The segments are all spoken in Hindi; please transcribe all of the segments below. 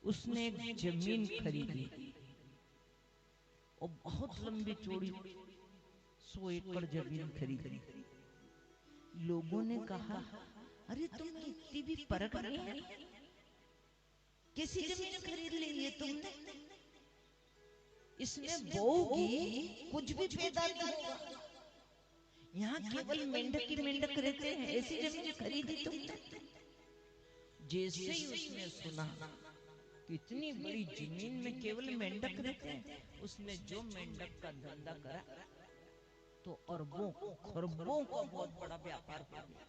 उसने एक जमीन खरीदी और बहुत लंबी चौड़ी 100 एकड़ जमीन खरीदी। लोगों ने कहा, अरे तुम इतनी भी परख नहीं है, कैसी जमीन खरीद ली ये तुमने? इसमें बोओगी कुछ भी पैदा नहीं होगा, यहाँ केवल मेंढक ही मेंढक रहते हैं, ऐसी जमीन खरीदी तुमने? जैसे ही उसने सुना कि इतनी बड़ी जमीन में केवल मेंढक रहते हैं, उसने जो मेंढक का धंधा करा तो अरबों खरबों का बहुत बड़ा व्यापार हो गया।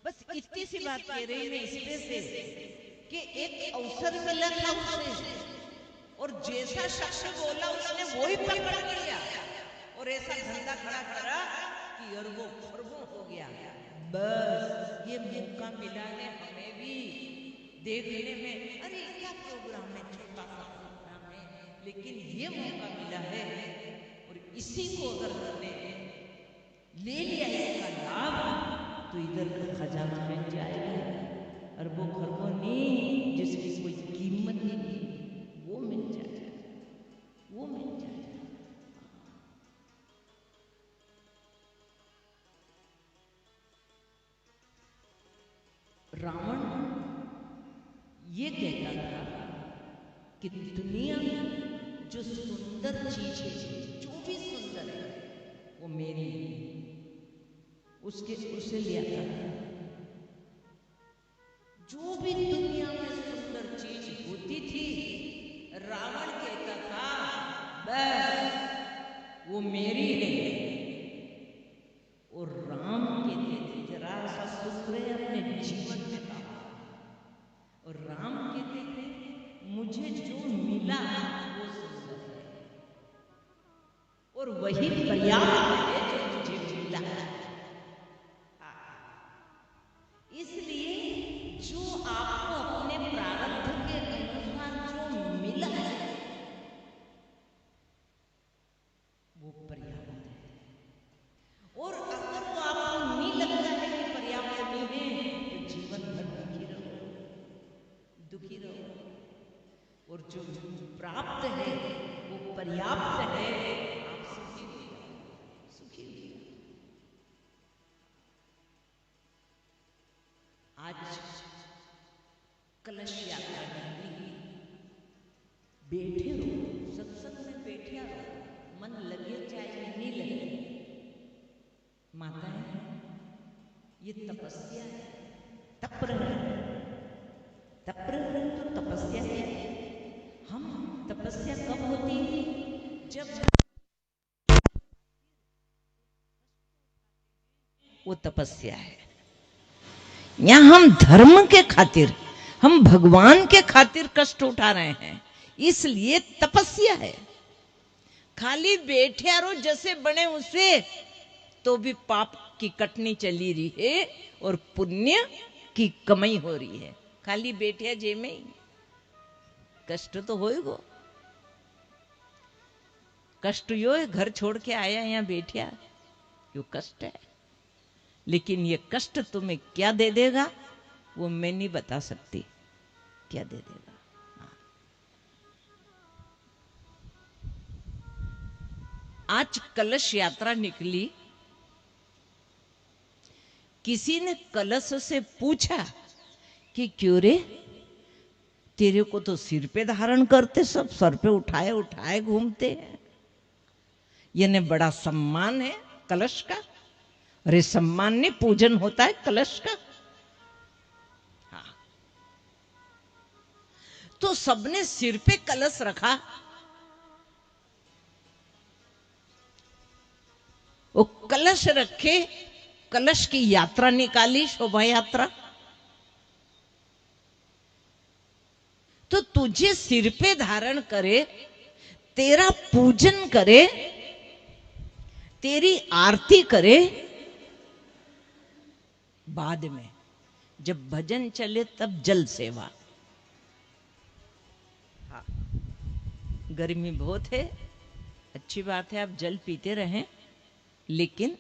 बस इतनी सी बात कह रही मैं इसलिए से कि एक अवसर मिला था उसे, और जैसा शख्स बोला उसने वो ही पकड़ लिया और ऐसा धंधा खड़ा करा कि अरबों खरबों हो गया। बस ये मौका मिला है हमें भी देखने में, अरे क्या प्रोग्राम है, छोटा सा प्रोग्राम है, लेकिन ये मौका मिला है और इसी को अगर हमने ले लिया इसका लाभ तो इधर का खजाना मिल जाएगा। अरबों खरबों नहीं, जिसकी कोई कीमत नहीं, वो मिल जाएगा, वो मिल जाएगा। रावण ये कहता था कि दुनिया में जो सुंदर चीज है, जो भी सुंदर है वो मेरी, उसे ले आता था। जो भी दुनिया में सुंदर चीज होती थी, रावण कहता था बस वो मेरी है। और राम कहते थे जरा सा सुख रहे अपने जीवन में पाओ, और राम कहते थे मुझे जो मिला वो सुंदर है और वही पर्याप्त है जो मुझे मिला। इसलिए जो आपको अपने प्रारब्ध के अनुसार जो मिला है वो पर्याप्त है, और अगर वो आपको नहीं लगता है कि पर्याप्त नहीं है तो जीवन भर दुखी रहो, और जो प्राप्त है वो पर्याप्त है, आप सुखी हो जाओ, सुखी हो जाओ। आज कलश यात्रा निकली, बैठे रहो सत्संग में, बैठे रहो, मन लगे चाहे नहीं लगे। माताएं, ये तपस्या है, तप रहे तो तपस्या है। हम तपस्या कब होती है? जब वो तपस्या है। यहाँ हम धर्म के खातिर, हम भगवान के खातिर कष्ट उठा रहे हैं, इसलिए तपस्या है। खाली बैठे रहो जैसे बने उसे तो भी पाप की कटनी चली रही है और पुण्य की कमाई हो रही है। खाली बैठे जे में कष्ट तो होएगो, कष्ट यो है, घर छोड़ के आया यहाँ बैठा, यो कष्ट है। लेकिन ये कष्ट तुम्हें क्या दे देगा वो मैं नहीं बता सकती, क्या दे देगा। आज कलश यात्रा निकली, किसी ने कलश से पूछा कि क्यों रे, तेरे को तो सिर पे धारण करते, सब सर पे उठाए उठाए घूमते हैं, यानी बड़ा सम्मान है कलश का। अरे सम्मान नहीं, पूजन होता है कलश का। हाँ, तो सबने सिर पे कलश रखा, वो कलश रखे, कलश की यात्रा निकाली, शोभा यात्रा। तो तुझे सिर पे धारण करे, तेरा पूजन करे, तेरी आरती करे, बाद में जब भजन चले तब जल सेवा। हाँ, गर्मी बहुत है, अच्छी बात है आप जल पीते रहें, लेकिन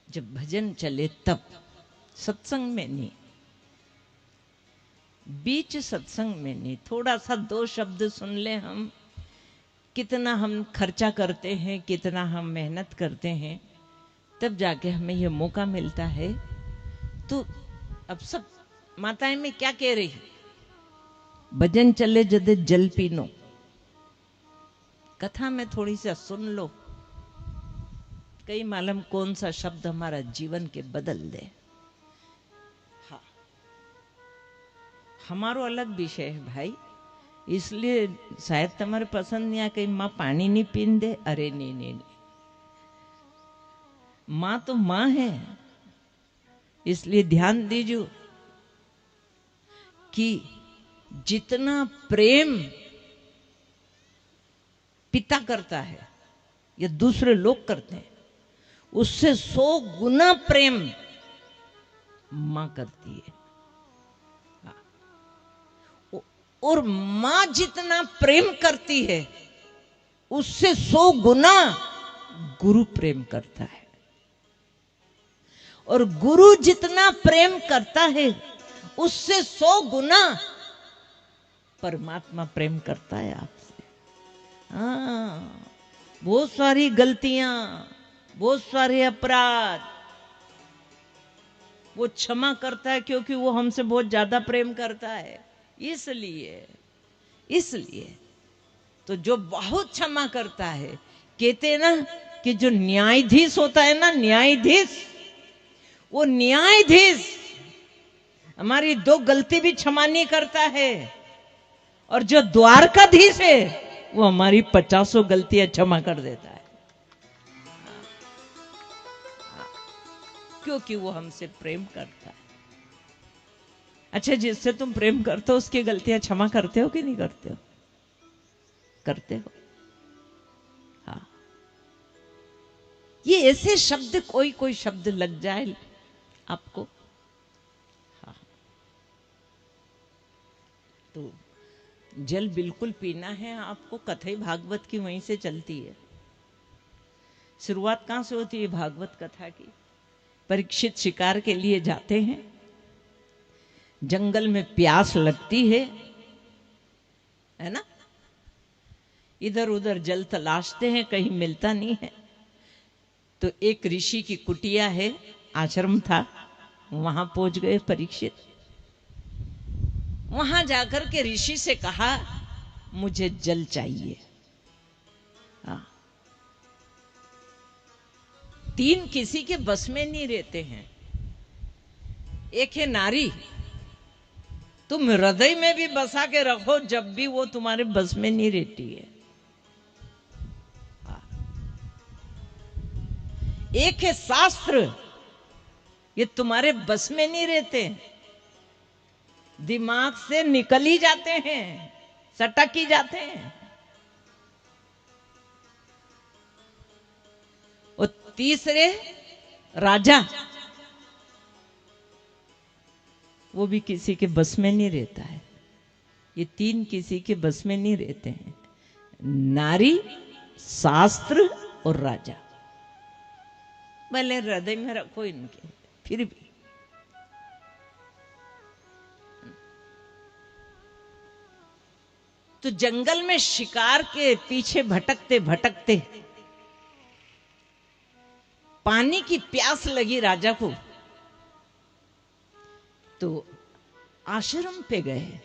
जब भजन चले तब, सत्संग में नहीं। बीच सत्संग में नहीं, थोड़ा सा 2 शब्द सुन ले हम, कितना हम खर्चा करते हैं, कितना हम मेहनत करते हैं, तब जाके हमें ये मौका मिलता है। तो अब सब माताएं में क्या कह रही, भजन चले जदे जल पीनो, कथा में थोड़ी सा सुन लो, कई मालूम कौन सा शब्द हमारा जीवन के बदल दे। हाँ, हमारो अलग विषय है भाई, इसलिए शायद तुम्हारे पसंद नहीं आ, कहीं माँ पानी नहीं पीन दे, अरे नहीं नहीं नहीं, माँ तो माँ है, इसलिए ध्यान दीजिए कि जितना प्रेम पिता करता है या दूसरे लोग करते हैं, उससे 100 गुना प्रेम मां करती है। और मां जितना प्रेम करती है, उससे 100 गुना गुरु प्रेम करता है। और गुरु जितना प्रेम करता है, उससे 100 गुना परमात्मा प्रेम करता है आपसे। हाँ, बहुत सारी गलतियां, बहुत सारे अपराध वो क्षमा करता है, क्योंकि वो हमसे बहुत ज्यादा प्रेम करता है। इसलिए तो जो बहुत क्षमा करता है, कहते हैं ना कि जो न्यायाधीश होता है ना, न्यायाधीश, वो न्यायाधीश हमारी 2 गलती भी क्षमा नहीं करता है, और जो द्वारकाधीश है वो हमारी 50 गलतियां क्षमा कर देता है, क्योंकि वो हमसे प्रेम करता है। अच्छा, जिससे तुम प्रेम करते हो उसकी गलतियां क्षमा करते हो कि नहीं करते हो? करते हो। हाँ, ये ऐसे शब्द, कोई कोई शब्द लग जाए आपको, हाँ, तो जल बिल्कुल पीना है आपको। कथा भागवत की वहीं से चलती है। शुरुआत कहां से होती है भागवत कथा की? परीक्षित शिकार के लिए जाते हैं, जंगल में प्यास लगती है ना, इधर उधर जल तलाशते हैं, कहीं मिलता नहीं है। तो एक ऋषि की कुटिया है, आश्रम था, वहां पहुंच गए परीक्षित। वहां जाकर के ऋषि से कहा, मुझे जल चाहिए। हाँ, 3 किसी के बस में नहीं रहते हैं। एक है नारी, तुम हृदय में भी बसा के रखो, जब भी वो तुम्हारे बस में नहीं रहती है। एक है शास्त्र, ये तुम्हारे बस में नहीं रहते, दिमाग से निकल ही जाते हैं, सटक ही जाते हैं। और तीसरे राजा, वो भी किसी के बस में नहीं रहता है। ये 3 किसी के बस में नहीं रहते हैं, नारी, शास्त्र और राजा। भले हृदय में रखो इनके, फिर भी तो जंगल में शिकार के पीछे भटकते भटकते पानी की प्यास लगी राजा को, तो आश्रम पे गए।